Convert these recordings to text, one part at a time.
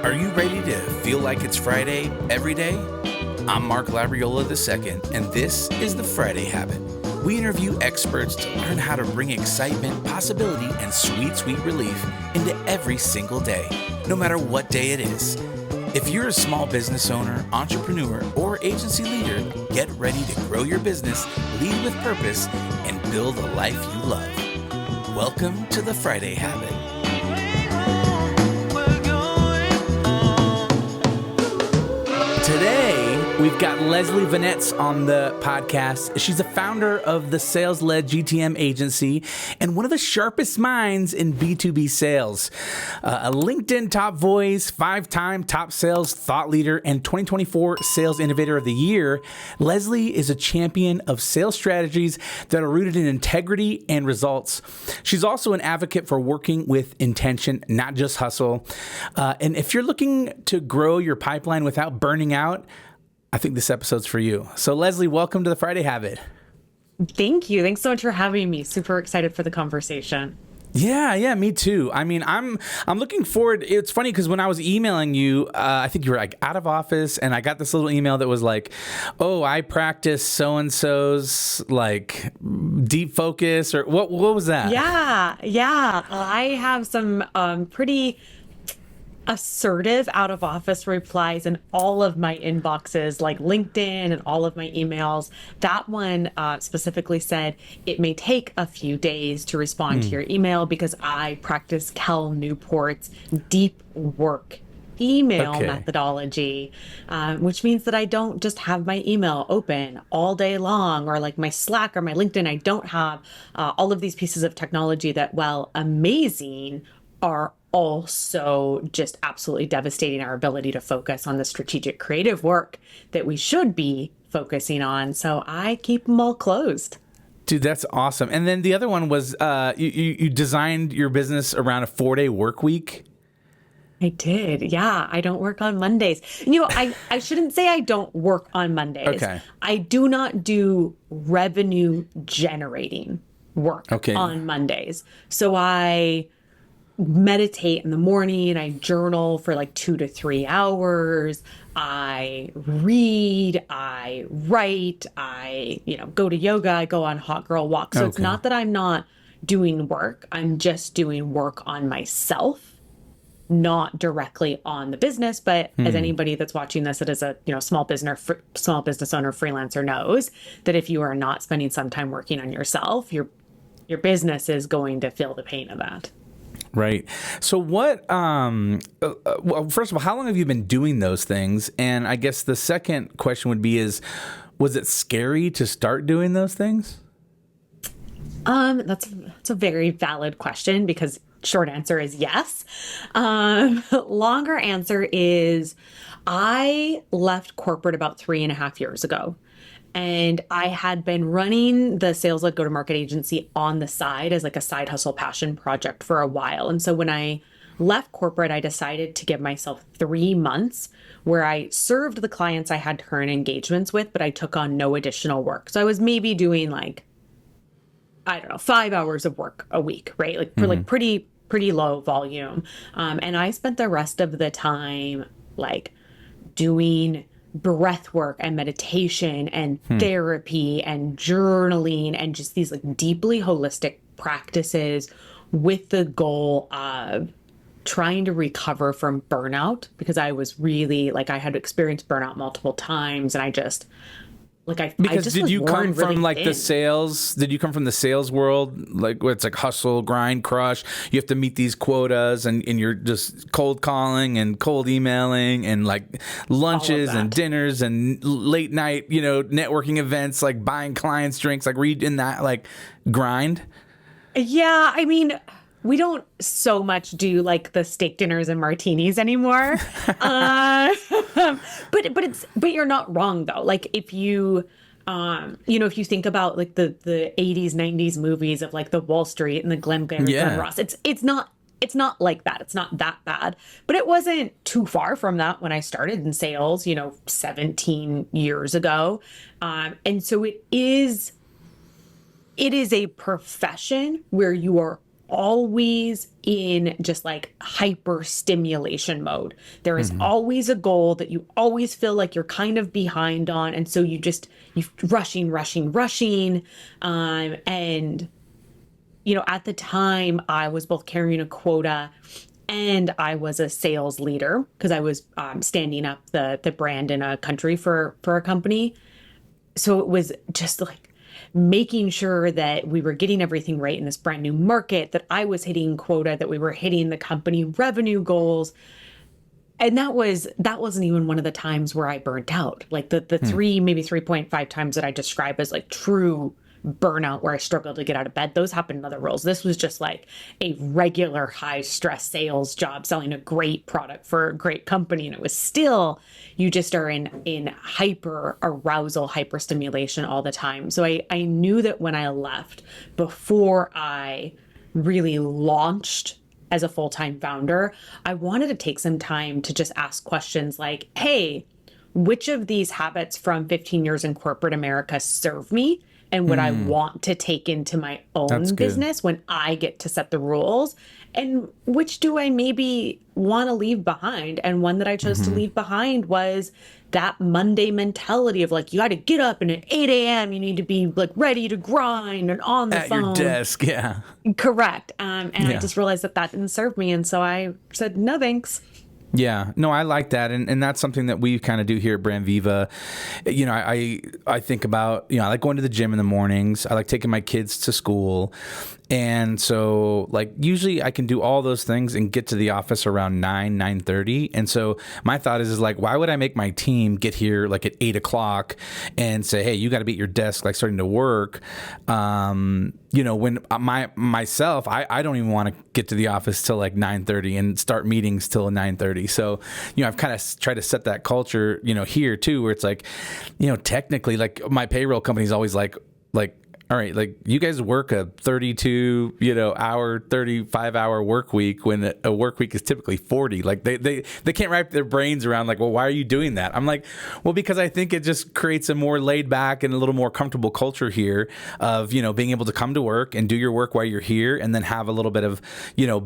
Are you ready to feel like it's Friday every day? I'm Mark Labriola II, and this is the Friday Habit. We interview experts to learn how to bring excitement, possibility, and sweet, sweet relief into every single day, no matter what day it is. If you're a small business owner, entrepreneur, or agency leader, get ready to grow your business, lead with purpose, and build a life you love. Welcome to the Friday Habit. Today, we've got Leslie Vanetz on the podcast. She's the founder of the sales-led GTM agency and one of the sharpest minds in B2B sales. A LinkedIn top voice, 5-time top sales thought leader, and 2024 Sales Innovator of the Year, Leslie is a champion of sales strategies that are rooted in integrity and results. She's also an advocate for working with intention, not just hustle. And if you're looking to grow your pipeline without burning out, I think this episode's for you. So Leslie, welcome to the Friday Habit. Thank you. Thanks so much for having me. Super excited for the conversation. Yeah, me too. I mean, I'm looking forward. It's funny because when I was emailing you, I think you were like out of office, and I got this little email that was like, "Oh, I practice so and so's like deep focus," or what was that? Yeah. I have some pretty assertive out of office replies in all of my inboxes, like LinkedIn and all of my emails. That one specifically said, it may take a few days to respond to your email because I practice Cal Newport's deep work email methodology, which means that I don't just have my email open all day long, or like my Slack or my LinkedIn. I don't have all of these pieces of technology that, while amazing, are also just absolutely devastating our ability to focus on the strategic creative work that we should be focusing on. So I keep them all closed. Dude, that's awesome. And then the other one was you designed your business around a 4-day work week. I did. Yeah. I don't work on Mondays. You know, I shouldn't say I don't work on Mondays. Okay. I do not do revenue generating work on Mondays. So I meditate in the morning. I journal for like 2 to 3 hours. I read, I write, I, go to yoga, I go on hot girl walks. So it's not that I'm not doing work. I'm just doing work on myself, not directly on the business. But as anybody that's watching this that is a small business owner, freelancer knows that if you are not spending some time working on yourself, your business is going to feel the pain of that. Right. So what, well, first of all, how long have you been doing those things? And I guess the second question would be was it scary to start doing those things? That's a very valid question, because short answer is yes. Longer answer is I left corporate about 3.5 years ago. And I had been running the sales-led go-to-market agency on the side as like a side hustle passion project for a while. And so when I left corporate, I decided to give myself 3 months where I served the clients I had current engagements with, but I took on no additional work. So I was maybe doing 5 hours of work a week, right? Like for like pretty low volume. And I spent the rest of the time like doing breath work and meditation and therapy and journaling and just these like deeply holistic practices with the goal of trying to recover from burnout, because I was really I had experienced burnout multiple times, and I just did you come from really the sales? Did you come from the sales world, where it's like hustle, grind, crush? You have to meet these quotas, and you're just cold calling and cold emailing and lunches and dinners and late night, networking events, buying clients drinks. Were you in that grind? Yeah, I mean, we don't so much do the steak dinners and martinis anymore. But you're not wrong though. If you, if you think about the 80s, 90s movies of the Wall Street and the Glenn Ross, it's not like that. It's not that bad, but it wasn't too far from that when I started in sales, 17 years ago. And so it is a profession where you are always in just like hyper stimulation mode. There is always a goal that you always feel like you're kind of behind on. And so you rushing. And, at the time I was both carrying a quota and I was a sales leader because I was standing up the brand in a country for a company. So it was just like making sure that we were getting everything right in this brand new market, that I was hitting quota, that we were hitting the company revenue goals. And that wasn't even one of the times where I burnt out. Like the maybe 3.5 times that I describe as like true burnout where I struggled to get out of bed, those happened in other roles. This was just like a regular high stress sales job selling a great product for a great company. And it was still, you just are in hyper arousal, hyper stimulation all the time. So I knew that when I left, before I really launched as a full-time founder, I wanted to take some time to just ask questions like, hey, which of these habits from 15 years in corporate America serve me? And what I want to take into my own business when I get to set the rules, and which do I maybe want to leave behind? And one that I chose to leave behind was that Monday mentality of like, you got to get up and at 8 a.m. you need to be like ready to grind and on the phone. At your desk, yeah. Correct. I just realized that didn't serve me. And so I said, no, thanks. Yeah, no, I like that. And that's something that we kind of do here at Brand Viva. I think about, I like going to the gym in the mornings. I like taking my kids to school. And so like usually I can do all those things and get to the office around 9:30. And so my thought is like, why would I make my team get here like at 8 o'clock and say, hey, you got to be at your desk, like starting to work. When myself, I don't even want to get to the office till like 9:30 and start meetings till 9:30. So, I've kind of tried to set that culture, here too, where it's like, technically like my payroll company is always like, all right, like you guys work a 32, 35-hour work week when a work week is typically 40. Like they can't wrap their brains around like, well, why are you doing that? I'm like, well, because I think it just creates a more laid back and a little more comfortable culture here of, being able to come to work and do your work while you're here and then have a little bit of,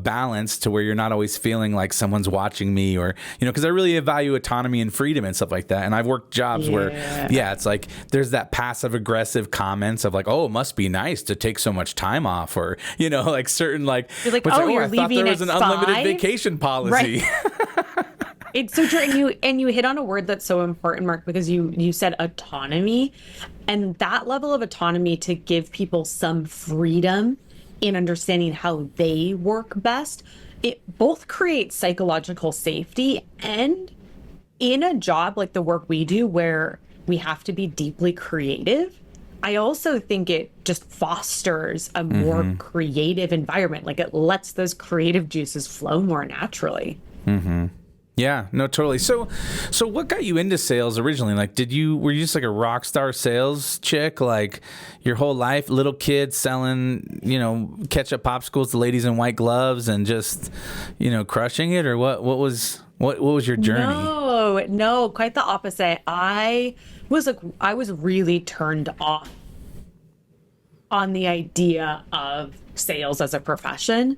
balance to where you're not always feeling like someone's watching me or, because I really value autonomy and freedom and stuff like that. And I've worked jobs where, it's like there's that passive aggressive comments of like, oh, it must be nice to take so much time off or like certain like you're like, I thought there was an unlimited vacation policy. Right. It's so true. And you hit on a word that's so important, Mark, because you said autonomy, and that level of autonomy to give people some freedom in understanding how they work best. It both creates psychological safety, and in a job like the work we do where we have to be deeply creative, I also think it just fosters a more creative environment. Like it lets those creative juices flow more naturally. Yeah, no, totally. So what got you into sales originally? Like, were you just like a rock star sales chick, like your whole life, little kid selling, ketchup popsicles to ladies in white gloves and just, crushing it, or what was your journey? No, quite the opposite. I was really turned off on the idea of sales as a profession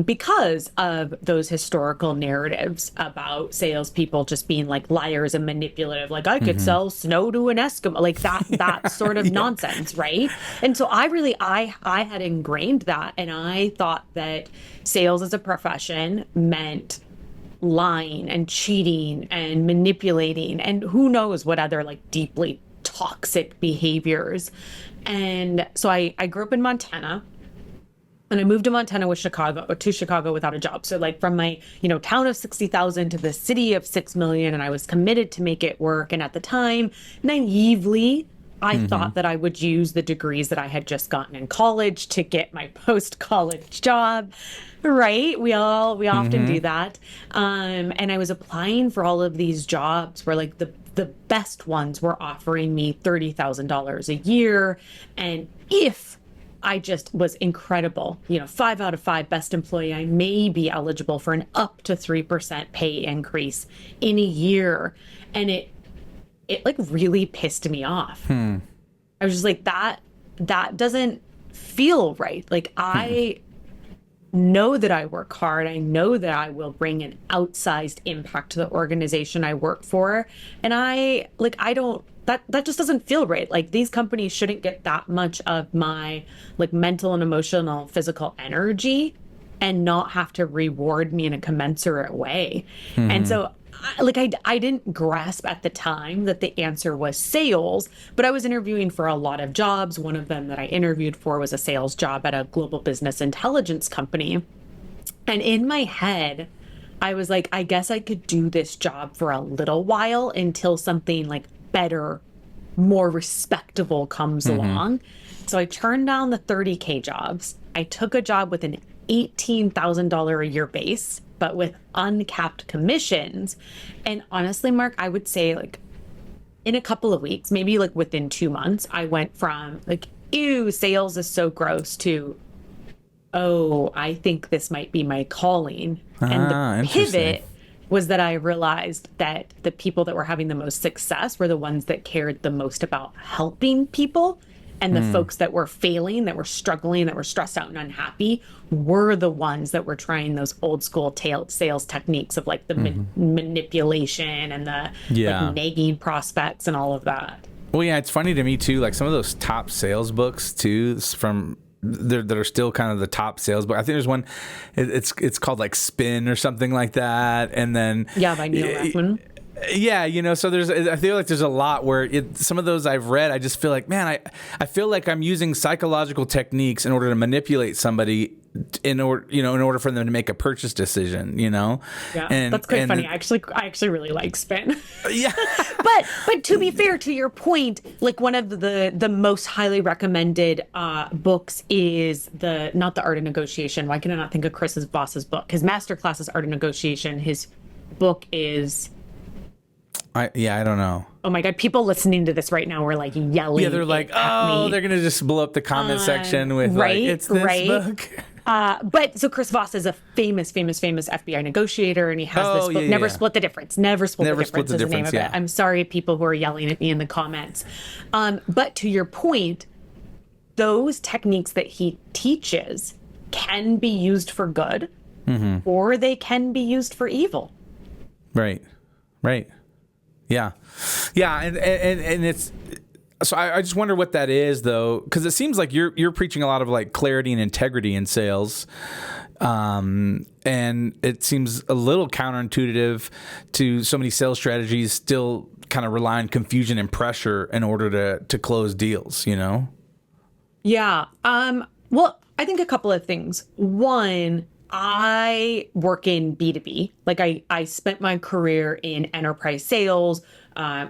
because of those historical narratives about salespeople just being like liars and manipulative. Like I could sell snow to an Eskimo, like that sort of nonsense, right? And so I had ingrained that, and I thought that sales as a profession meant lying and cheating and manipulating and who knows what other like deeply toxic behaviors. And so I grew up in Montana, and I moved to Montana with Chicago without a job. So like from my, town of 60,000 to the city of 6 million, and I was committed to make it work. And at the time, naively, I thought that I would use the degrees that I had just gotten in college to get my post-college job, right? We often do that. And I was applying for all of these jobs where like the best ones were offering me $30,000 a year. And if I just was incredible, 5 out of 5 best employee, I may be eligible for an up to 3% pay increase in a year. And it like really pissed me off. I was just like, that doesn't feel right. Like know that I work hard. I know that I will bring an outsized impact to the organization I work for. And I don't, that just doesn't feel right. Like these companies shouldn't get that much of my like mental and emotional, physical energy and not have to reward me in a commensurate way. And so I didn't grasp at the time that the answer was sales, but I was interviewing for a lot of jobs. One of them that I interviewed for was a sales job at a global business intelligence company. And in my head, I was like, I guess I could do this job for a little while until something like better, more respectable comes along. So I turned down the 30K jobs. I took a job with an $18,000 a year base, but with uncapped commissions. And honestly, Mark, I would say like in a couple of weeks, maybe like within 2 months, I went from like, ew, sales is so gross to, oh, I think this might be my calling. And the pivot was that I realized that the people that were having the most success were the ones that cared the most about helping people. And the folks that were failing, that were struggling, that were stressed out and unhappy were the ones that were trying those old school sales techniques of like the manipulation and the like nagging prospects and all of that. Well, yeah, it's funny to me too. Like some of those top sales books too from that are still kind of the top sales book. I think there's one, it's called like Spin or something like that. And then by Neil Rathman. Yeah, so I feel like there's a lot where some of those I've read, I just feel like, man, I feel like I'm using psychological techniques in order to manipulate somebody in order for them to make a purchase decision, Yeah, and that's quite funny. I actually really like Spin. Yeah. but to be fair to your point, like one of the most highly recommended books is not the Art of Negotiation. Why can I not think of Chris Voss's book? His masterclass is Art of Negotiation. His book is I don't know. Oh my God, people listening to this right now were like yelling. Yeah, they're like, oh, they're going to just blow up the comment section with like, it's this book. But so Chris Voss is a famous FBI negotiator, and he has this book, Never Split the Difference. Never Split the Difference is the name of it. I'm sorry, people who are yelling at me in the comments. But to your point, those techniques that he teaches can be used for good, or they can be used for evil. Right. Yeah, and it's so I just wonder what that is though, because it seems like you're preaching a lot of like clarity and integrity in sales, and it seems a little counterintuitive to so many sales strategies still kind of rely on confusion and pressure in order to close deals. Yeah. Well, I think a couple of things. One, I work in B2B. Like I spent my career in enterprise sales,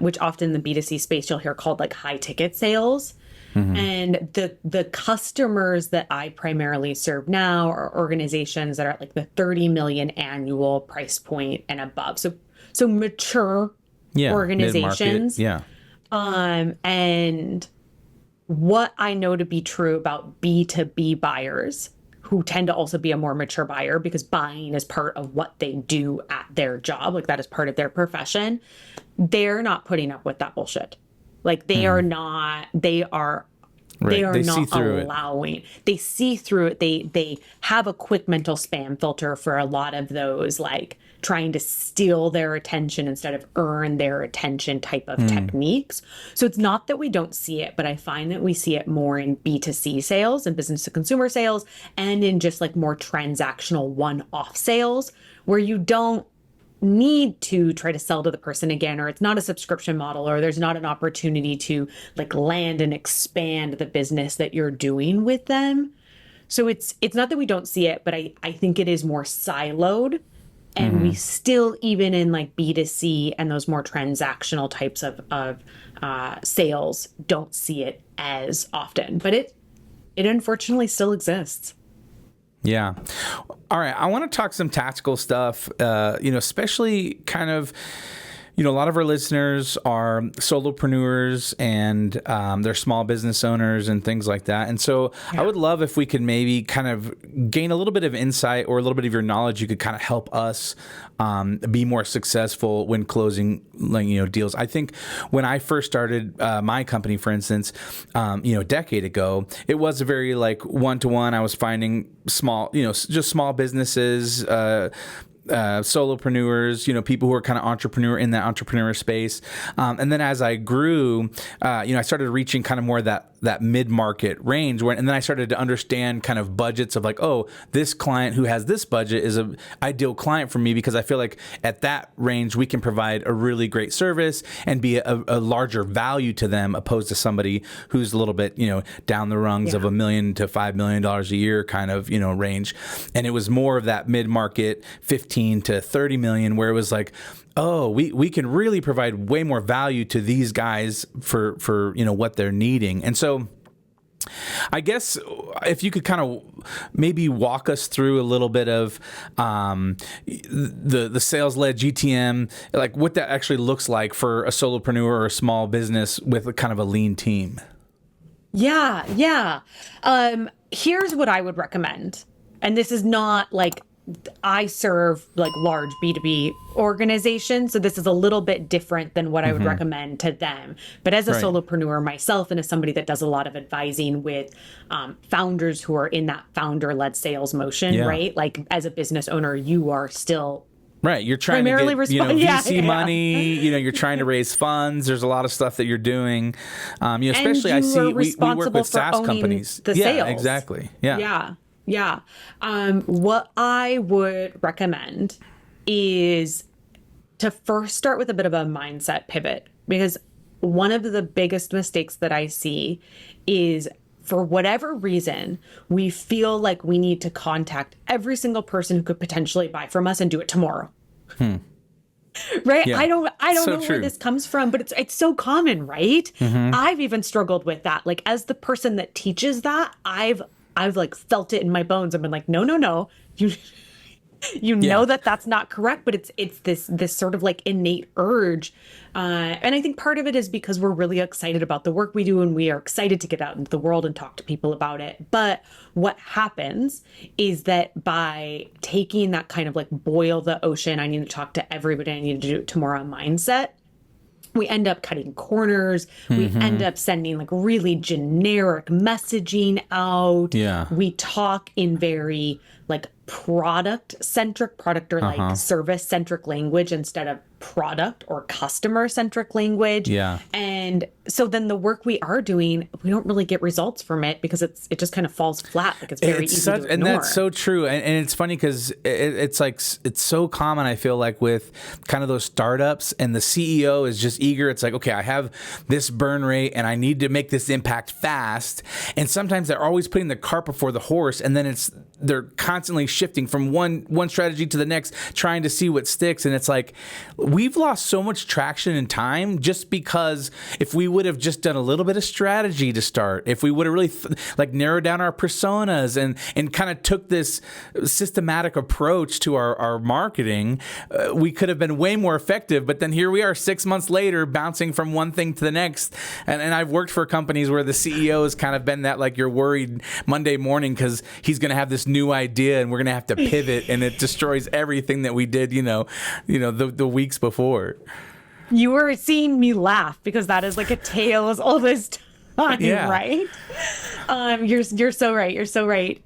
which often in the B2C space you'll hear called like high ticket sales. And the customers that I primarily serve now are organizations that are at like the 30 million annual price point and above. So mature organizations. Mid-market. Yeah. And what I know to be true about B2B buyers, who tend to also be a more mature buyer because buying is part of what they do at their job. Like that is part of their profession. They're not putting up with that bullshit. Like they are not, they are not allowing. They see through it. They have a quick mental spam filter for a lot of those, like trying to steal their attention instead of earn their attention type of techniques. So it's not that we don't see it, but I find that we see it more in B2C sales and business to consumer sales, and in just like more transactional one-off sales where you don't need to try to sell to the person again, or it's not a subscription model, or there's not an opportunity to like land and expand the business that you're doing with them. So it's not that we don't see it, but I think it is more siloed. And we still, even in like B2C and those more transactional types of sales, don't see it as often. But it unfortunately still exists. Yeah. All right. I want to talk some tactical stuff, especially kind of, A lot of our listeners are solopreneurs and they're small business owners and things like that. And so I would love if we could maybe kind of gain a little bit of insight or a little bit of your knowledge. You could kind of help us be more successful when closing, deals. I think when I first started my company, for instance, a decade ago, it was a very like one-to-one. I was finding small, just small businesses, solopreneurs, people who are kind of entrepreneur in that entrepreneur space. And then as I grew, I started reaching kind of more that mid-market range and then I started to understand kind of budgets of like, oh, this client who has this budget is a ideal client for me because I feel like at that range, we can provide a really great service and be a larger value to them opposed to somebody who's a little bit, down the rungs of $1 million to $5 million a year kind of, range. And it was more of that mid-market 15 to 30 million where it was like, oh, we can really provide way more value to these guys for what they're needing. And so I guess if you could kind of maybe walk us through a little bit of the sales-led GTM, like what that actually looks like for a solopreneur or a small business with kind of a lean team. Yeah. Here's what I would recommend. And this is not like I serve like large B2B organizations, so this is a little bit different than what I would recommend to them. But as a solopreneur myself and as somebody that does a lot of advising with founders who are in that founder-led sales motion, right? Like as a business owner, you are still right. You're trying to get VC money. You're trying to raise funds. There's a lot of stuff that you're doing. Especially I see we work with SaaS companies. The sales. Exactly. Yeah. What I would recommend is to first start with a bit of a mindset pivot, because one of the biggest mistakes that I see is for whatever reason, we feel like we need to contact every single person who could potentially buy from us and do it tomorrow. Right? Yeah. I don't know where this comes from, but it's so common, right? I've even struggled with that. Like as the person that teaches that, I've like felt it in my bones. I've been like, no, you know that's not correct, but it's this sort of like innate urge. And I think part of it is because we're really excited about the work we do and we are excited to get out into the world and talk to people about it. But what happens is that by taking that kind of like boil the ocean, I need to talk to everybody, I need to do it tomorrow mindset, we end up cutting corners. We end up sending like really generic messaging out. We talk in very like product or like service centric language instead of product or customer centric language. And so then the work we are doing, we don't really get results from it because it just kind of falls flat. Like it's very easy to ignore. And that's so true. And it's funny because it's like, it's so common, I feel like, with kind of those startups and the CEO is just eager. It's like, okay, I have this burn rate and I need to make this impact fast. And sometimes they're always putting the cart before the horse. And then they're constantly shifting from one strategy to the next, trying to see what sticks. And it's like, we've lost so much traction and time just because if we would have just done a little bit of strategy to start, if we would have really narrowed down our personas and kind of took this systematic approach to our marketing, we could have been way more effective. But then here we are 6 months later, bouncing from one thing to the next. And I've worked for companies where the CEO has kind of been that, like, you're worried Monday morning because he's going to have this new idea and we're going to have to pivot and it destroys everything that we did, the weeks before. You were seeing me laugh because that is like a tale as old as time, right? You're so right. You're so right.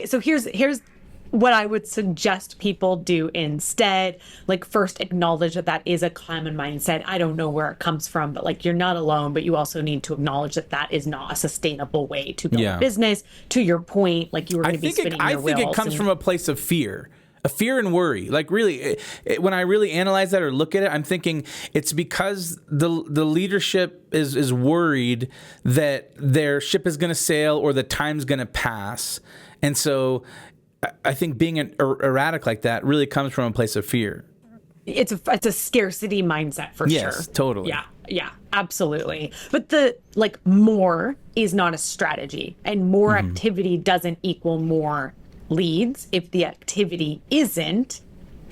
So here's what I would suggest people do instead. Like, first acknowledge that is a common mindset. I don't know where it comes from, but like, you're not alone, but you also need to acknowledge that is not a sustainable way to build a business. To your point, like, you were going to be spinning your wheels. I think it comes from a place of fear. A fear and worry. Like, really, when I really analyze that or look at it, I'm thinking it's because the leadership is worried that their ship is going to sail or the time's going to pass. And so I think being erratic like that really comes from a place of fear. It's a scarcity mindset for sure. Yes, totally. Yeah, absolutely. But more is not a strategy, and more activity doesn't equal more leads. If the activity isn't,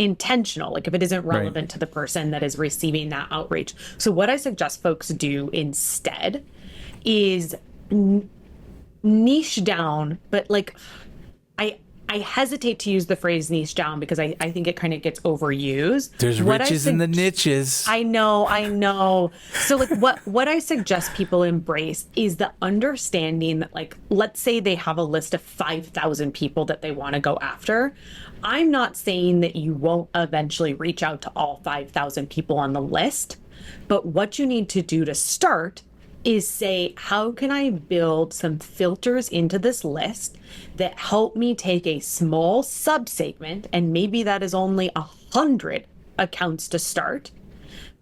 intentional, like if it isn't relevant to the person that is receiving that outreach. So what I suggest folks do instead is niche down, but like I hesitate to use the phrase niche down because I think it kind of gets overused. There's riches in the niches. I know. So like what I suggest people embrace is the understanding that, like, let's say they have a list of 5,000 people that they want to go after. I'm not saying that you won't eventually reach out to all 5,000 people on the list, but what you need to do to start is say, how can I build some filters into this list that help me take a small subsegment, and maybe that is only 100 accounts to start,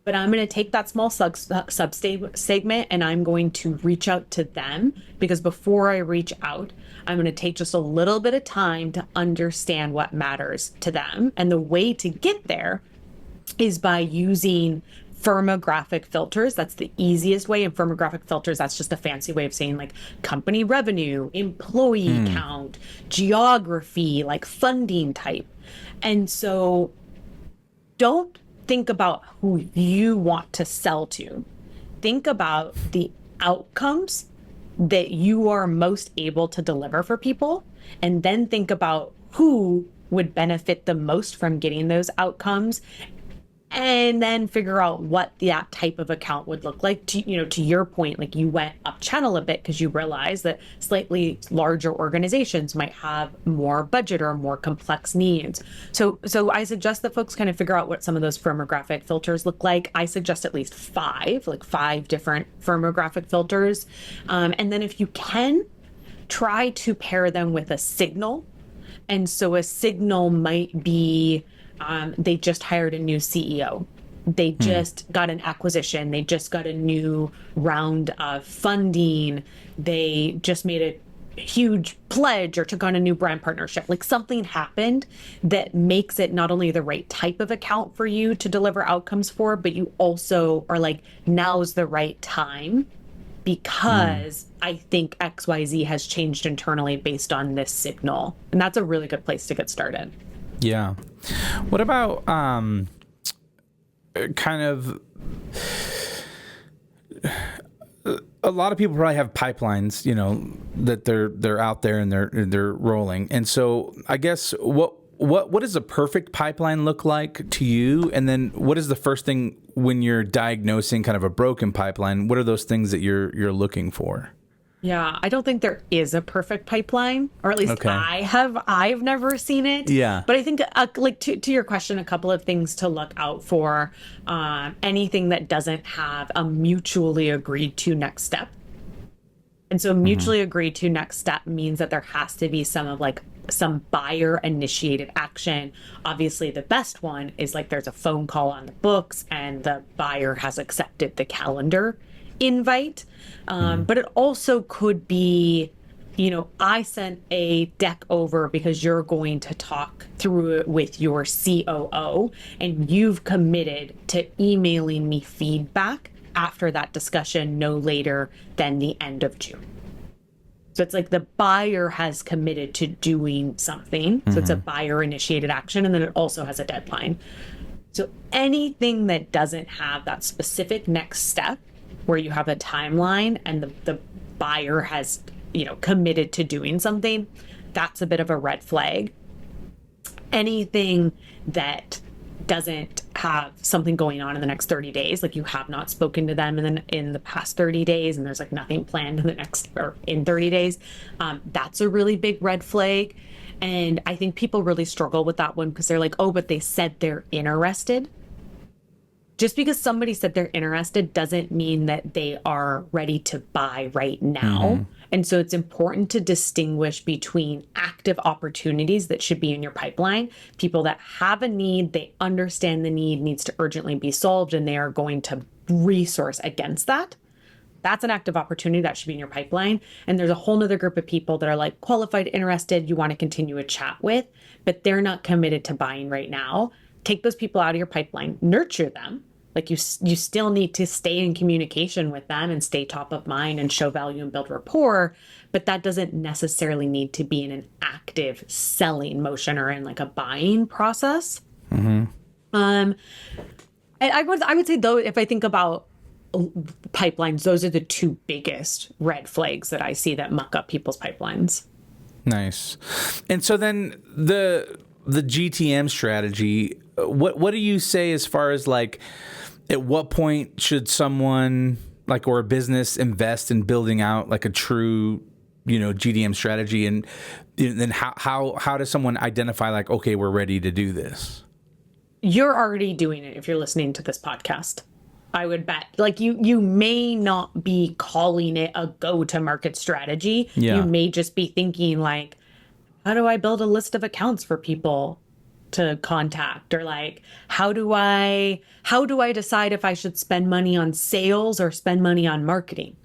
but I'm going to take that small subsegment and I'm going to reach out to them, because before I reach out, I'm going to take just a little bit of time to understand what matters to them. And the way to get there is by using firmographic filters. That's the easiest way. And firmographic filters, that's just a fancy way of saying like company revenue, employee count, geography, like funding type. And so don't think about who you want to sell to. Think about the outcomes that you are most able to deliver for people. And then think about who would benefit the most from getting those outcomes, and then figure out what that type of account would look like. To your point, like you went up channel a bit because you realized that slightly larger organizations might have more budget or more complex needs. So I suggest that folks kind of figure out what some of those firmographic filters look like. I suggest at least five different firmographic filters. And then if you can, try to pair them with a signal. And so a signal might be, they just hired a new CEO. They just got an acquisition. They just got a new round of funding. They just made a huge pledge or took on a new brand partnership. Like something happened that makes it not only the right type of account for you to deliver outcomes for, but you also are like, now's the right time because I think XYZ has changed internally based on this signal. And that's a really good place to get started. Yeah. What about kind of a lot of people probably have pipelines, that they're out there and they're rolling. And so I guess what does a perfect pipeline look like to you? And then what is the first thing when you're diagnosing kind of a broken pipeline? What are those things that you're looking for? Yeah, I don't think there is a perfect pipeline, or at least I've never seen it. Yeah. But I think like to your question, a couple of things to look out for, anything that doesn't have a mutually agreed to next step. And so mutually agreed to next step means that there has to be some buyer initiated action. Obviously the best one is like there's a phone call on the books and the buyer has accepted the calendar invite. But it also could be, I sent a deck over because you're going to talk through it with your COO and you've committed to emailing me feedback after that discussion no later than the end of June. So it's like the buyer has committed to doing something. So it's a buyer initiated action. And then it also has a deadline. So anything that doesn't have that specific next step where you have a timeline and the buyer has, committed to doing something, that's a bit of a red flag. Anything that doesn't have something going on in the next 30 days, like you have not spoken to them in the past 30 days and there's like nothing planned in 30 days, that's a really big red flag. And I think people really struggle with that one because they're like, oh, but they said they're interested. Just because somebody said they're interested doesn't mean that they are ready to buy right now. And so it's important to distinguish between active opportunities that should be in your pipeline, people that have a need, they understand the need needs to urgently be solved, and they are going to resource against that. That's an active opportunity that should be in your pipeline. And there's a whole nother group of people that are like qualified, interested, you want to continue a chat with, but they're not committed to buying right now. Take those people out of your pipeline, nurture them. Like you still need to stay in communication with them and stay top of mind and show value and build rapport, but that doesn't necessarily need to be in an active selling motion or in like a buying process. And I would say though, if I think about pipelines, those are the two biggest red flags that I see that muck up people's pipelines. Nice. And so then the GTM strategy, what do you say as far as like, at what point should someone like, or a business invest in building out like a true, GTM strategy? And then how does someone identify like, okay, we're ready to do this? You're already doing it if you're listening to this podcast. I would bet. Like you may not be calling it a go-to-market strategy. Yeah. You may just be thinking like, how do I build a list of accounts for people to contact? Or like, how do I decide if I should spend money on sales or spend money on marketing?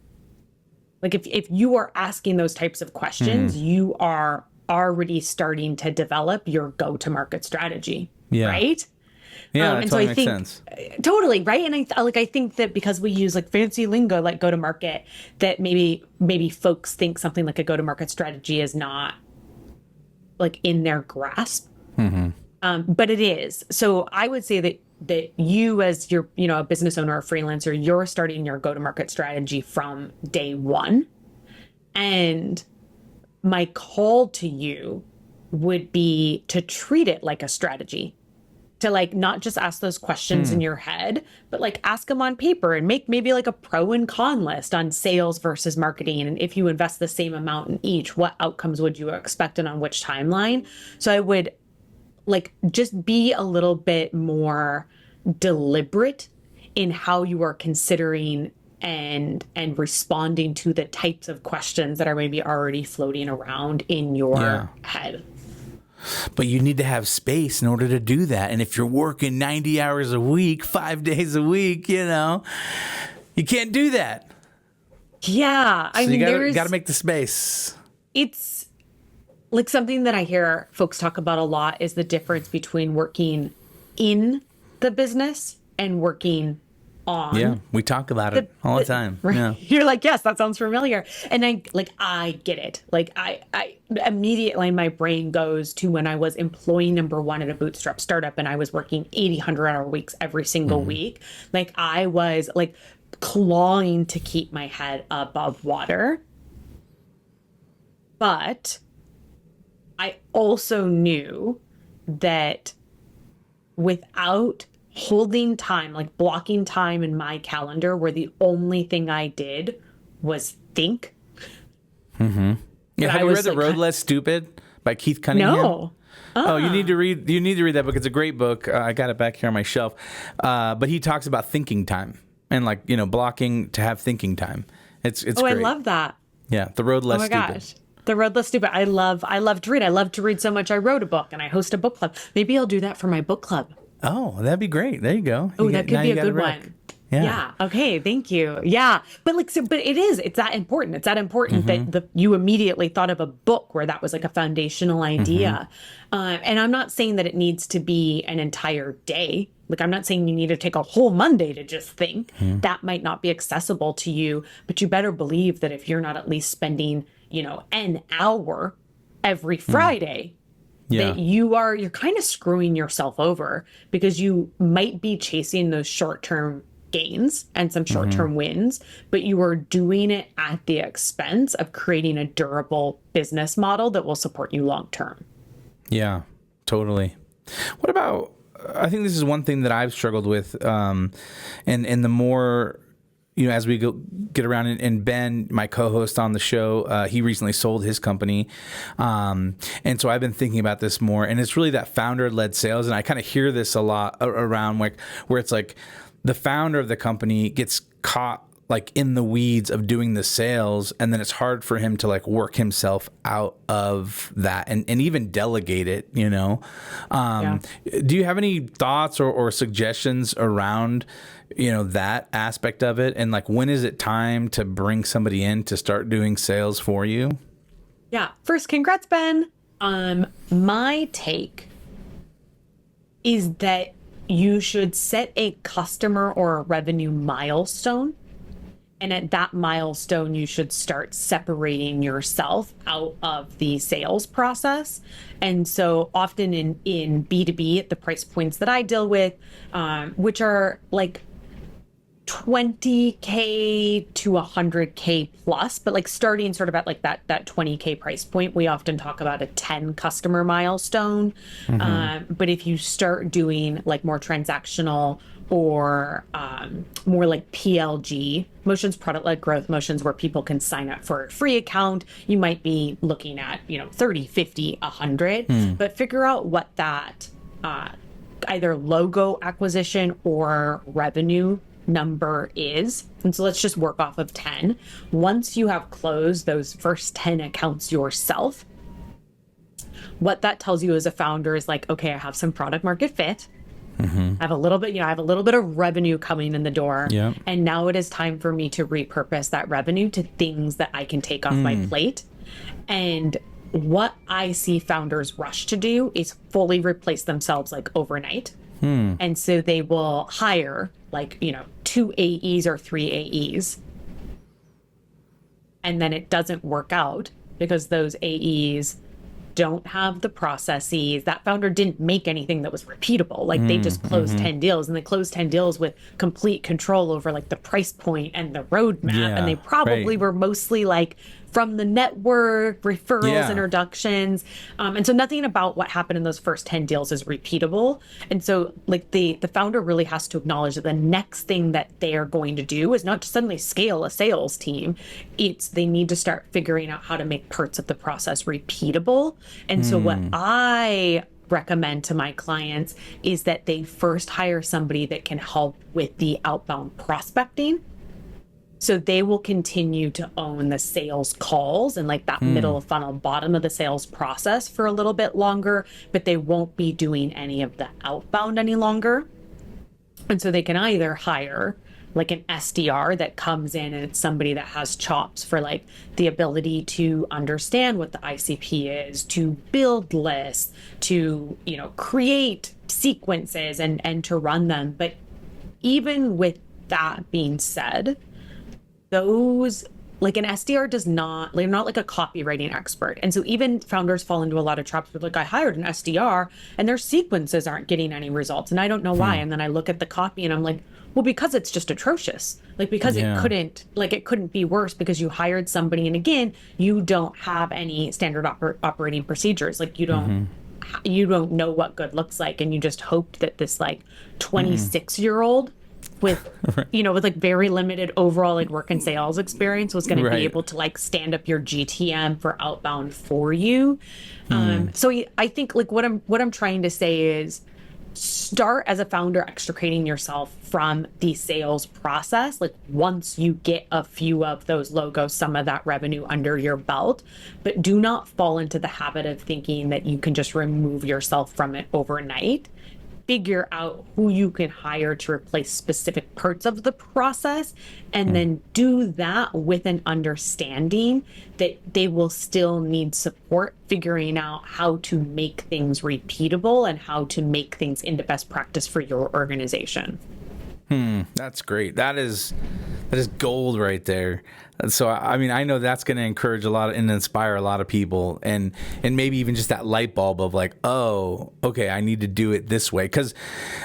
Like if you are asking those types of questions, you are already starting to develop your go-to-market strategy. Yeah. Right? Yeah, that and totally so I think makes sense. totally right. And I think that because we use like fancy lingo like go to market, that maybe folks think something like a go to market strategy is not like in their grasp. But it is. So I would say that you as your a business owner or freelancer, you're starting your go to market strategy from day one. And my call to you would be to treat it like a strategy. To like not just ask those questions in your head, but like ask them on paper and make maybe like a pro and con list on sales versus marketing. And if you invest the same amount in each, what outcomes would you expect and on which timeline? So I would like just be a little bit more deliberate in how you are considering and responding to the types of questions that are maybe already floating around in your head. But you need to have space in order to do that. And if you're working 90 hours a week, 5 days a week, you can't do that. Yeah. So you got to make the space. It's like something that I hear folks talk about a lot is the difference between working in the business and working on. Yeah, we talk about it all the time. Right? Yeah. You're like, yes, that sounds familiar. And I get it. Like I immediately my brain goes to when I was employee number one at a bootstrap startup and I was working 80, 100-hour weeks every single week. Like I was like clawing to keep my head above water. But I also knew that without holding time, like blocking time in my calendar where the only thing I did was think. Yeah, have you read The Road Less Stupid by Keith Cunningham? No. Oh, you need to read that book. It's a great book. I got it back here on my shelf. But he talks about thinking time and like, blocking to have thinking time. It's great. I love that. Yeah, The Road Less Stupid. Oh my gosh. The Road Less Stupid. I love to read. I love to read so much. I wrote a book and I host a book club. Maybe I'll do that for my book club. Oh, that'd be great. There you go. Oh, that could be a good one. Yeah. Okay. Thank you. Yeah. But it's that important. It's that important that you immediately thought of a book where that was like a foundational idea. And I'm not saying that it needs to be an entire day. Like, I'm not saying you need to take a whole Monday to just think. That might not be accessible to you, but you better believe that if you're not at least spending, an hour every Friday, that you're kind of screwing yourself over because you might be chasing those short-term gains and some short-term wins, but you are doing it at the expense of creating a durable business model that will support you long-term. Yeah, totally. What about, I think this is one thing that I've struggled with, and the more, as we get around, and Ben, my co-host on the show, he recently sold his company. And so I've been thinking about this more, and it's really that founder-led sales. And I kind of hear this a lot around, like, where it's like the founder of the company gets caught like in the weeds of doing the sales, and then it's hard for him to like work himself out of that and even delegate it, Do you have any thoughts or suggestions around that aspect of it? And like, when is it time to bring somebody in to start doing sales for you? Yeah. First, congrats, Ben. My take is that you should set a customer or a revenue milestone And at that milestone, you should start separating yourself out of the sales process. And so often in B2B, at the price points that I deal with, which are like 20K to 100K plus, but like starting sort of at like that 20K price point, we often talk about a 10 customer milestone. But if you start doing like more transactional or more like PLG motions, product led growth motions, where people can sign up for a free account, you might be looking at, 30, 50, 100, but figure out what that either logo acquisition or revenue number is. And so let's just work off of 10. Once you have closed those first 10 accounts yourself, what that tells you as a founder is like, okay, I have some product market fit. I have a little bit, I have a little bit of revenue coming in the door. Yeah. And now it is time for me to repurpose that revenue to things that I can take off my plate. And what I see founders rush to do is fully replace themselves like overnight. And so they will hire like, 2 AEs or 3 AEs. And then it doesn't work out because those AEs don't have the processes. That founder didn't make anything that was repeatable. Like they just closed 10 deals, and they closed 10 deals with complete control over like the price point and the roadmap. And they probably were mostly like from the network, referrals, introductions. And so nothing about what happened in those first 10 deals is repeatable. And so like the founder really has to acknowledge that the next thing that they are going to do is not to suddenly scale a sales team. It's they need to start figuring out how to make parts of the process repeatable. And so what I recommend to my clients is that they first hire somebody that can help with the outbound prospecting. So they will continue to own the sales calls and like that middle funnel, bottom of the sales process for a little bit longer, but they won't be doing any of the outbound any longer. And so they can either hire like an SDR that comes in and it's somebody that has chops for like the ability to understand what the ICP is, to build lists, to, create sequences and to run them. But even with that being said, those like an SDR does not, they're not like a copywriting expert. And so even founders fall into a lot of traps with like, I hired an SDR and their sequences aren't getting any results. And I don't know why. And then I look at the copy and I'm like, well, because it's just atrocious. Like, because it couldn't be worse because you hired somebody. And again, you don't have any standard operating procedures. Like you don't know what good looks like. And you just hoped that this like 26-year-old with, with like very limited overall like work and sales experience was going to be able to like stand up your GTM for outbound for you. So I think like what I'm trying to say is start as a founder extricating yourself from the sales process. Like once you get a few of those logos, some of that revenue under your belt, but do not fall into the habit of thinking that you can just remove yourself from it overnight. Figure out who you can hire to replace specific parts of the process, and then do that with an understanding that they will still need support figuring out how to make things repeatable and how to make things into best practice for your organization. That's great. That is gold right there. So, I mean, I know that's going to encourage a lot and inspire a lot of people, and maybe even just that light bulb of like, oh, okay, I need to do it this way. Because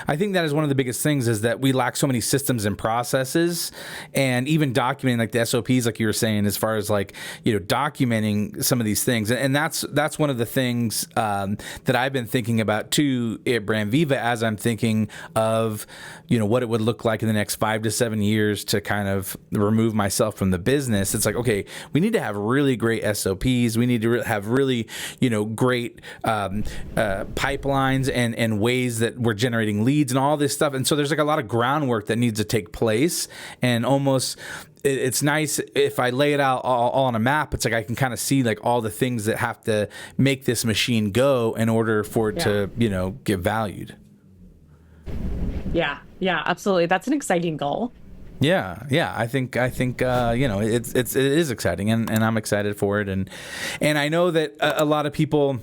I think that is one of the biggest things is that we lack so many systems and processes, and even documenting like the SOPs, like you were saying, as far as like, documenting some of these things. And that's one of the things that I've been thinking about too at Brand Viva, as I'm thinking of, what it would look like in the next 5 to 7 years to kind of remove myself from the business. It's like, okay, we need to have really great SOPs. We need to have really, great pipelines and ways that we're generating leads and all this stuff. And so there's like a lot of groundwork that needs to take place. And almost, it's nice if I lay it out all on a map. It's like I can kind of see like all the things that have to make this machine go in order for it to, get valued. Yeah, absolutely. That's an exciting goal. Yeah. I think it is exciting, and I'm excited for it, and I know that a lot of people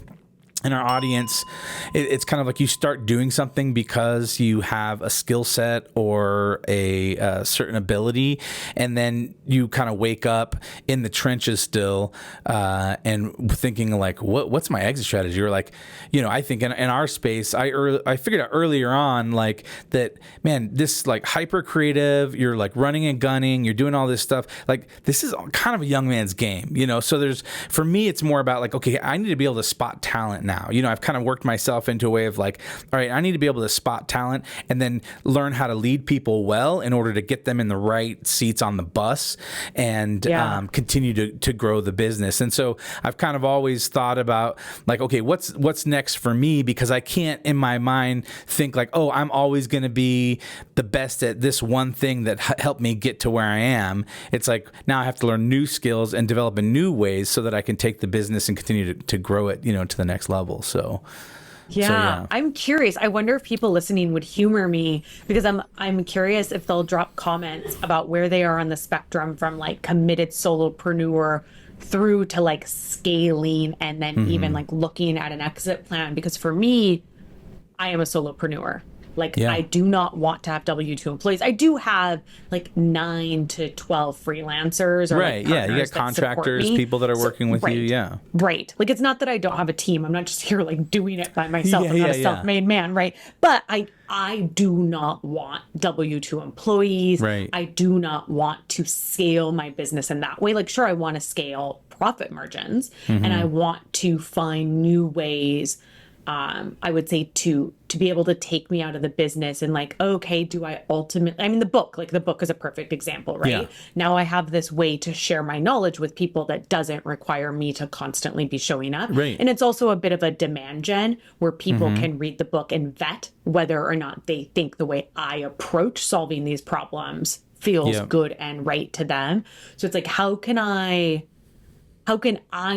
in our audience, it's kind of like you start doing something because you have a skill set or a certain ability, and then you kind of wake up in the trenches still and thinking like, what's my exit strategy? Or like, I think in our space, I figured out earlier on like that, man, this like hyper creative, you're like running and gunning, you're doing all this stuff. Like this is kind of a young man's game, So for me, it's more about like, okay, I need to be able to spot talent now. I've kind of worked myself into a way of like, all right, I need to be able to spot talent and then learn how to lead people well in order to get them in the right seats on the bus and continue to grow the business. And so I've kind of always thought about like, okay, what's next for me? Because I can't in my mind think like, oh, I'm always going to be the best at this one thing that helped me get to where I am. It's like now I have to learn new skills and develop in new ways so that I can take the business and continue to grow it, to the next level. So I'm curious. I wonder if people listening would humor me because I'm curious if they'll drop comments about where they are on the spectrum from like committed solopreneur through to like scaling and then even like looking at an exit plan. Because for me, I am a solopreneur. Like I do not want to have W-2 employees. I do have like 9 to 12 freelancers or right. Like you got contractors, people that are working with you. Yeah. Right. Like it's not that I don't have a team. I'm not just here like doing it by myself. I'm not a self-made man. Right. But I do not want W-2 employees. Right. I do not want to scale my business in that way. Like, sure, I want to scale profit margins and I want to find new ways I would say to be able to take me out of the business and like, okay, do I ultimately, the book is a perfect example, right? Yeah. Now I have this way to share my knowledge with people that doesn't require me to constantly be showing up. Right. And it's also a bit of a demand gen where people can read the book and vet whether or not they think the way I approach solving these problems feels good and right to them. So it's like, how can I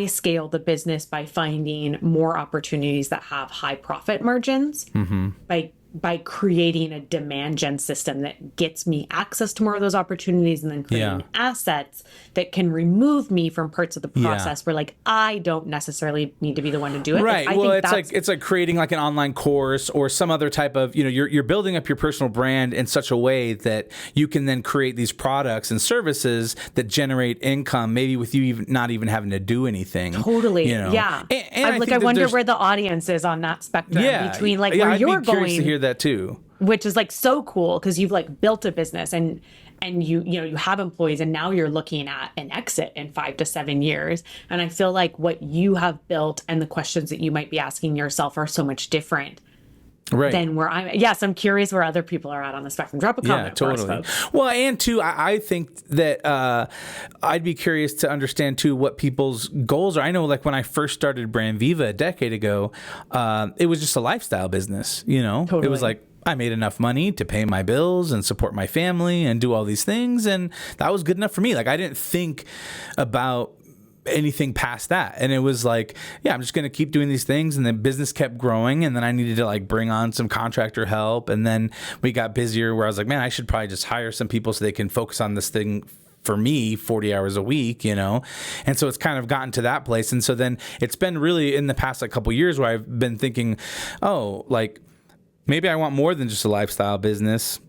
scale the business by finding more opportunities that have high profit margins by creating a demand gen system that gets me access to more of those opportunities and then creating assets that can remove me from parts of the process where like I don't necessarily need to be the one to do it. Right. Like, well, it's like creating like an online course or some other type of, you're building up your personal brand in such a way that you can then create these products and services that generate income, maybe with you not even having to do anything. Totally. Yeah. And I wonder where the audience is on that spectrum between like where you're going. To hear that too, which is like so cool because you've like built a business and you have employees and now you're looking at an exit in 5 to 7 years. And I feel like what you have built and the questions that you might be asking yourself are so much different than where I'm. Yes, I'm curious where other people are at on the spectrum. Drop a comment for us, folks. Well, and too, I think that I'd be curious to understand too what people's goals are. I know, like when I first started Brand Viva a decade ago, it was just a lifestyle business. Totally. It was like I made enough money to pay my bills and support my family and do all these things, and that was good enough for me. Like I didn't think about anything past that. And it was like, I'm just going to keep doing these things. And then business kept growing. And then I needed to like bring on some contractor help. And then we got busier where I was like, man, I should probably just hire some people so they can focus on this thing for me 40 hours a week, And so it's kind of gotten to that place. And so then it's been really in the past like couple years where I've been thinking, oh, like maybe I want more than just a lifestyle business.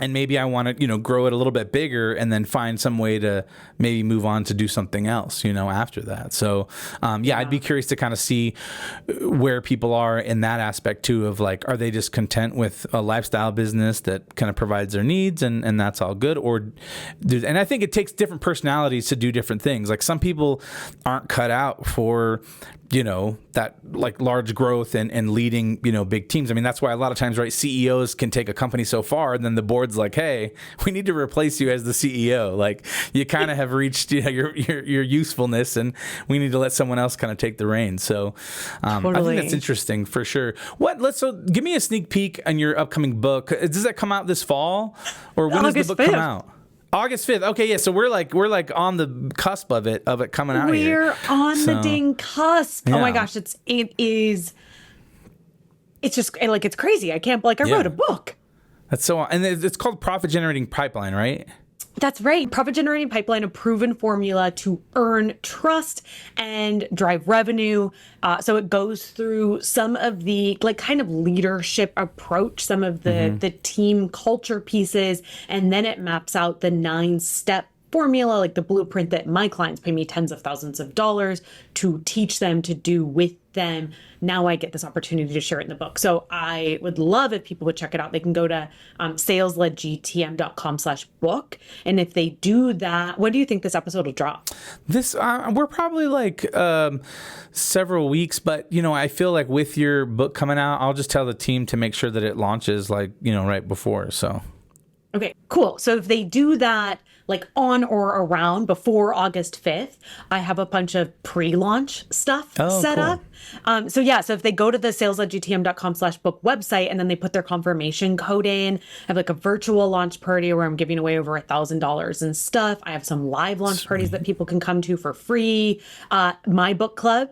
And maybe I want to, grow it a little bit bigger and then find some way to maybe move on to do something else, after that. So, I'd be curious to kind of see where people are in that aspect too of like, are they just content with a lifestyle business that kind of provides their needs and that's all good? And I think it takes different personalities to do different things. Like some people aren't cut out for that like large growth and leading, big teams. That's why a lot of times, right, CEOs can take a company so far and then the board's like, hey, we need to replace you as the CEO. Like you kind of have reached your usefulness and we need to let someone else kind of take the reins. So I think that's interesting for sure. So give me a sneak peek on your upcoming book. Does that come out this fall or when does the book come out? August 5th. Okay, yeah. So we're like on the cusp of it coming out here. We're on the dang cusp. Yeah. Oh my gosh, it's just like it's crazy. I can't I wrote a book. That's so, and it's called Profit Generating Pipeline, right? That's right. Profit generating pipeline, a proven formula to earn trust and drive revenue. So it goes through some of the like kind of leadership approach, some of the team culture pieces, and then it maps out the 9-step formula, like the blueprint that my clients pay me tens of thousands of dollars to teach them to do with them. Now I get this opportunity to share it in the book. So I would love if people would check it out. They can go to salesledgtm.com/book. And if they do that, when do you think this episode will drop? This, we're probably like several weeks, but I feel like with your book coming out, I'll just tell the team to make sure that it launches like, right before. So. Okay, cool. So if they do that like on or around before August 5th, I have a bunch of pre-launch stuff set up. So if they go to the salesledgtm.com/book website and then they put their confirmation code in, I have like a virtual launch party where I'm giving away over $1,000 in stuff. I have some live launch parties that people can come to for free. My book club.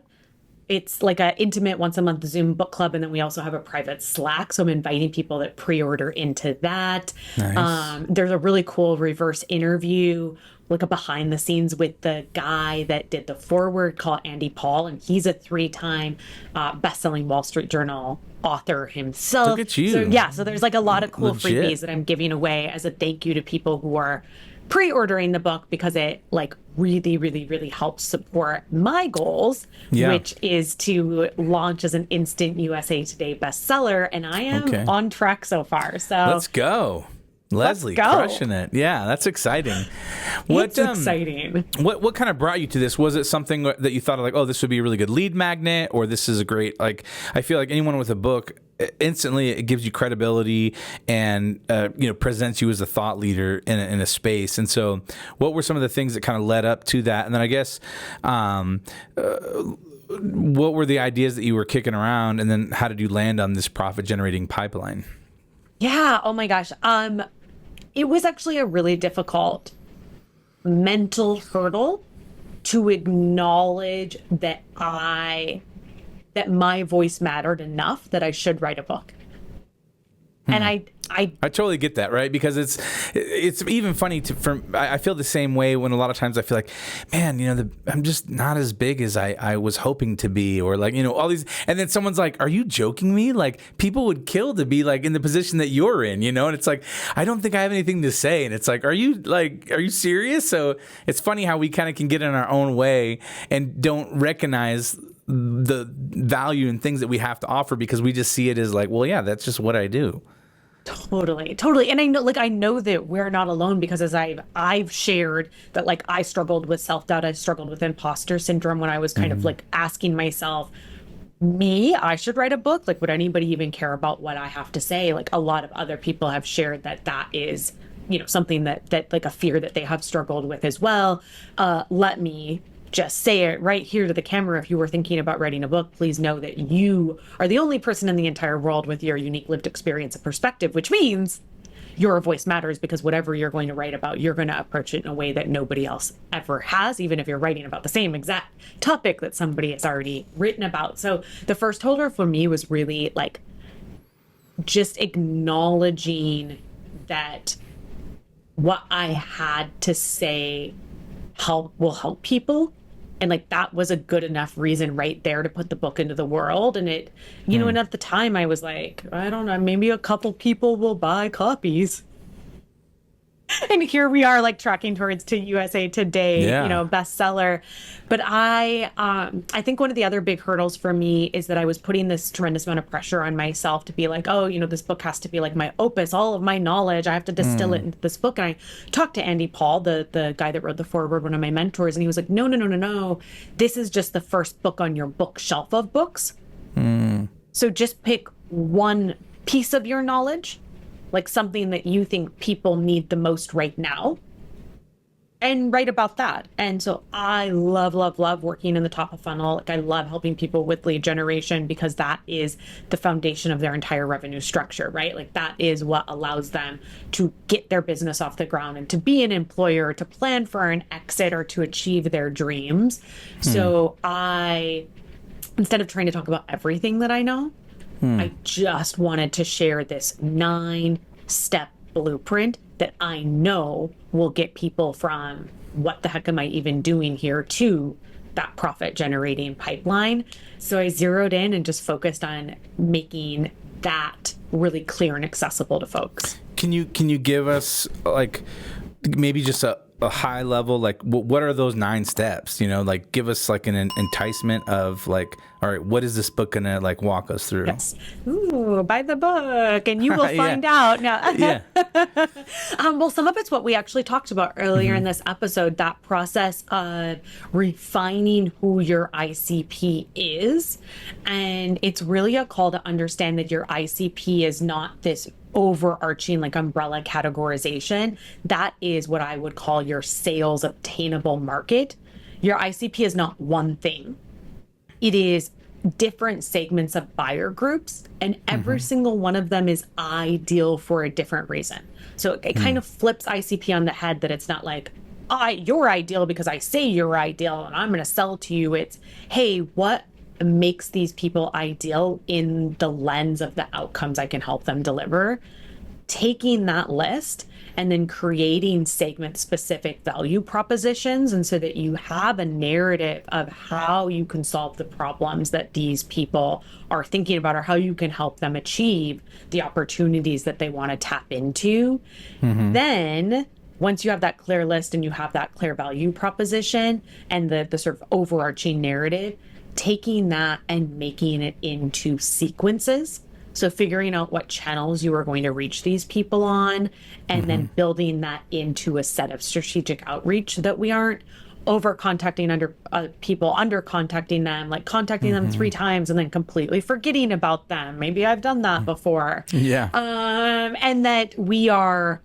It's like an intimate once a month Zoom book club. And then we also have a private Slack. So I'm inviting people that pre-order into that. Nice. There's a really cool reverse interview, like a behind the scenes with the guy that did the foreword called Andy Paul. And he's a 3-time best-selling Wall Street Journal author himself. Look at you. So there's like a lot of cool freebies that I'm giving away as a thank you to people who are pre-ordering the book because it like really, really, really helps support my goals, which is to launch as an instant USA Today bestseller. And I am on track so far. So let's go. Leslie, crushing it. Yeah, that's exciting. It's exciting. What kind of brought you to this? Was it something that you thought of like, oh, this would be a really good lead magnet, or this is a great, like, I feel like anyone with a book, instantly it gives you credibility and presents you as a thought leader in a space. And so what were some of the things that kind of led up to that? And then I guess what were the ideas that you were kicking around, and then how did you land on this profit generating pipeline? Yeah, oh my gosh. It was actually a really difficult mental hurdle to acknowledge that my voice mattered enough that I should write a book. And I totally get that, right? Because it's even funny I feel the same way when a lot of times I feel like, man, I'm just not as big as I was hoping to be, or like, all these, and then someone's like, are you joking me? Like, people would kill to be like in the position that you're in, and it's like, I don't think I have anything to say. And it's like, are you serious? So it's funny how we kind of can get in our own way and don't recognize the value and things that we have to offer because we just see it as like, well, yeah, that's just what I do. Totally. And I know that we're not alone, because as I've shared that, like, I struggled with self-doubt. I struggled with imposter syndrome when I was kind of like asking myself, I should write a book. Like, would anybody even care about what I have to say? Like, a lot of other people have shared that is, something that like a fear that they have struggled with as well. Let me just say it right here to the camera. If you were thinking about writing a book, please know that you are the only person in the entire world with your unique lived experience and perspective, which means your voice matters, because whatever you're going to write about, you're going to approach it in a way that nobody else ever has, even if you're writing about the same exact topic that somebody has already written about. So the first holder for me was really like just acknowledging that what I had to say will help people. And like, that was a good enough reason right there to put the book into the world. And it, and at the time I was like, I don't know, maybe a couple people will buy copies. And here we are, like, tracking towards to USA Today, bestseller. But I think one of the other big hurdles for me is that I was putting this tremendous amount of pressure on myself to be like, oh, this book has to be like my opus, all of my knowledge. I have to distill it into this book. And I talked to Andy Paul, the guy that wrote the foreword, one of my mentors, and he was like, no. This is just the first book on your bookshelf of books. So just pick one piece of your knowledge, like something that you think people need the most right now, and write about that. And so I love working in the top of funnel. Like, I love helping people with lead generation, because that is the foundation of their entire revenue structure, right? Like, that is what allows them to get their business off the ground and to be an employer, to plan for an exit, or to achieve their dreams. So instead of trying to talk about everything that I know, I just wanted to share this 9-step blueprint that I know will get people from what the heck am I even doing here to that profit generating pipeline. So I zeroed in and just focused on making that really clear and accessible to folks. Can you give us like maybe just a high level, like what are those 9 steps? Like give us like an enticement of like, all right, what is this book gonna like walk us through? Yes. Ooh, buy the book and you will find out. Now, Yeah. well, some of it's what we actually talked about earlier in this episode, that process of refining who your ICP is. And it's really a call to understand that your ICP is not this overarching like umbrella categorization. That is what I would call your sales obtainable market. Your ICP is not one thing. It is different segments of buyer groups, and every single one of them is ideal for a different reason. So it kind of flips ICP on the head, that it's not like, you're ideal because I say you're ideal and I'm going to sell to you. It's, hey, what makes these people ideal in the lens of the outcomes I can help them deliver? Taking that list and then creating segment specific value propositions, and so that you have a narrative of how you can solve the problems that these people are thinking about, or how you can help them achieve the opportunities that they want to tap into. Then once you have that clear list and you have that clear value proposition and the sort of overarching narrative, taking that and making it into sequences. So figuring out what channels you are going to reach these people on, and then building that into a set of strategic outreach, that we aren't over contacting people, under contacting them, like contacting them 3 times and then completely forgetting about them. Maybe I've done that before. Yeah. And that we are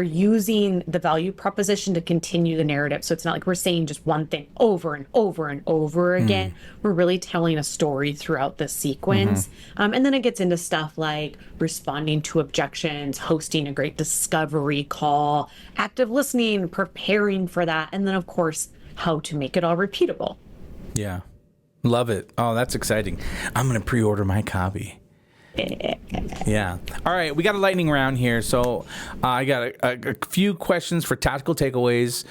using the value proposition to continue the narrative. So it's not like we're saying just one thing over and over and over again. We're really telling a story throughout the sequence. And then it gets into stuff like responding to objections, hosting a great discovery call, active listening, preparing for that. And then, of course, how to make it all repeatable. Yeah. Love it. Oh, that's exciting. I'm going to pre-order my copy. Yeah. All right. We got a lightning round here. So I got a few questions for tactical takeaways.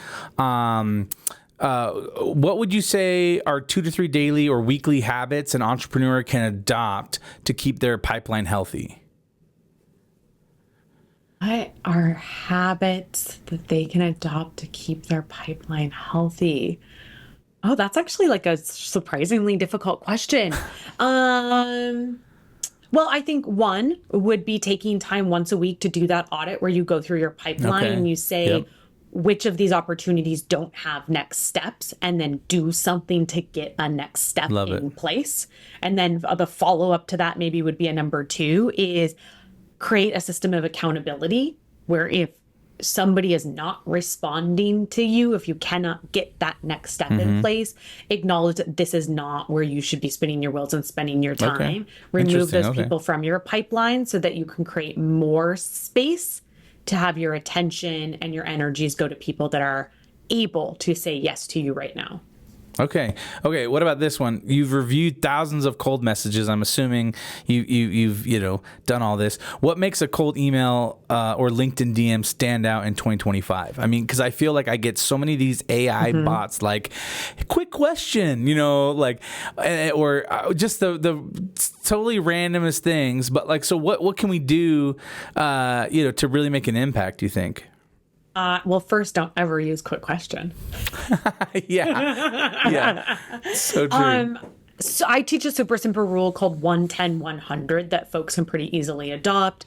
What would you say are 2 to 3 daily or weekly habits an entrepreneur can adopt to keep their pipeline healthy? What are habits that they can adopt to keep their pipeline healthy? Oh, that's actually like a surprisingly difficult question. Well, I think one would be taking time once a week to do that audit where you go through your pipeline and you say, which of these opportunities don't have next steps, and then do something to get a next step in place. And then the follow up to that maybe would be a number 2 is create a system of accountability, where if somebody is not responding to you, if you cannot get that next step in place, acknowledge that this is not where you should be spinning your wheels and spending your time. Remove those people from your pipeline so that you can create more space to have your attention and your energies go to people that are able to say yes to you right now. Okay. What about this one? You've reviewed thousands of cold messages. I'm assuming you've done all this. What makes a cold email or LinkedIn DM stand out in 2025? I mean, because I feel like I get so many of these AI bots, like, quick question, or just the totally randomest things. But like, so what can we do, to really make an impact? Do you think? Well, first, don't ever use quick question. Yeah. So true. So I teach a super simple rule called 110-100 that folks can pretty easily adopt.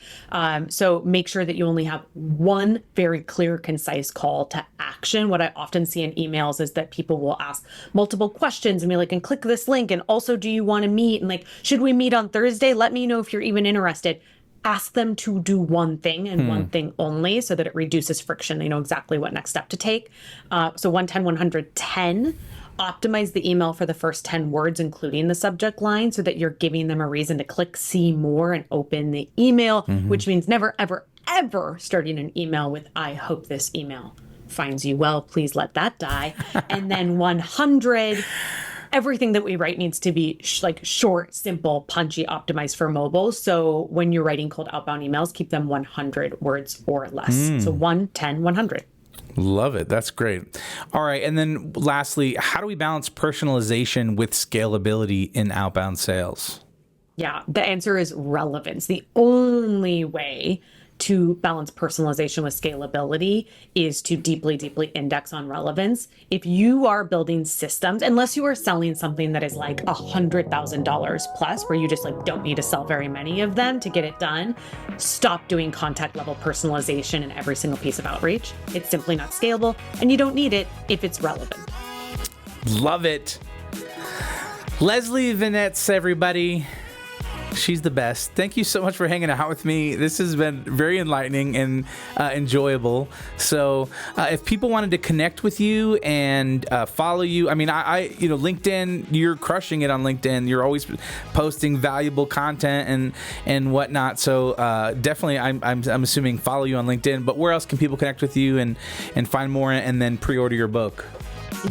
So make sure that you only have one very clear, concise call to action. What I often see in emails is that people will ask multiple questions and be like, and click this link. And also, do you want to meet? And like, should we meet on Thursday? Let me know if you're even interested. Ask them to do one thing and one thing only, so that it reduces friction. They know exactly what next step to take. So 110-110, optimize the email for the first 10 words, including the subject line, so that you're giving them a reason to click see more and open the email, which means never, ever, ever starting an email with, I hope this email finds you well. Please let that die. And then 100, everything that we write needs to be like short, simple, punchy, optimized for mobile. So when you're writing cold outbound emails, keep them 100 words or less. So 1, 10, 100. Love it. That's great. All right. And then lastly, how do we balance personalization with scalability in outbound sales? Yeah, the answer is relevance. The only way to balance personalization with scalability is to deeply, deeply index on relevance. If you are building systems, unless you are selling something that is like $100,000 plus, where you just like don't need to sell very many of them to get it done, stop doing contact level personalization in every single piece of outreach. It's simply not scalable, and you don't need it if it's relevant. Love it. Leslie Venetz, everybody. She's the best. Thank you so much for hanging out with me. This has been very enlightening and enjoyable. So if people wanted to connect with you and follow you, I mean, I LinkedIn, you're crushing it on LinkedIn. You're always posting valuable content and whatnot. So definitely, I'm assuming follow you on LinkedIn. But where else can people connect with you and find more and then pre-order your book?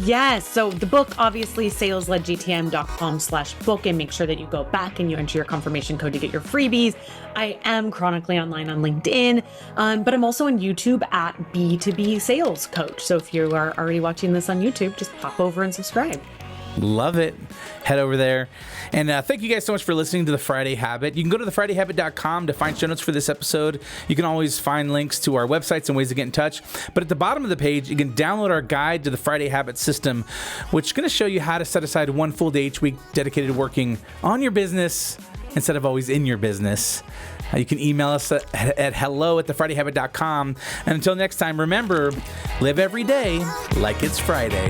Yes. So the book, obviously, salesledgtm.com/book, and make sure that you go back and you enter your confirmation code to get your freebies. I am chronically online on LinkedIn, but I'm also on YouTube at B2B Sales Coach. So if you are already watching this on YouTube, just pop over and subscribe. Love it. Head over there. And thank you guys so much for listening to The Friday Habit. You can go to thefridayhabit.com to find show notes for this episode. You can always find links to our websites and ways to get in touch. But at the bottom of the page, you can download our guide to the Friday Habit system, which is going to show you how to set aside one full day each week dedicated to working on your business instead of always in your business. You can email us at hello@thefridayhabit.com. And until next time, remember, live every day like it's Friday.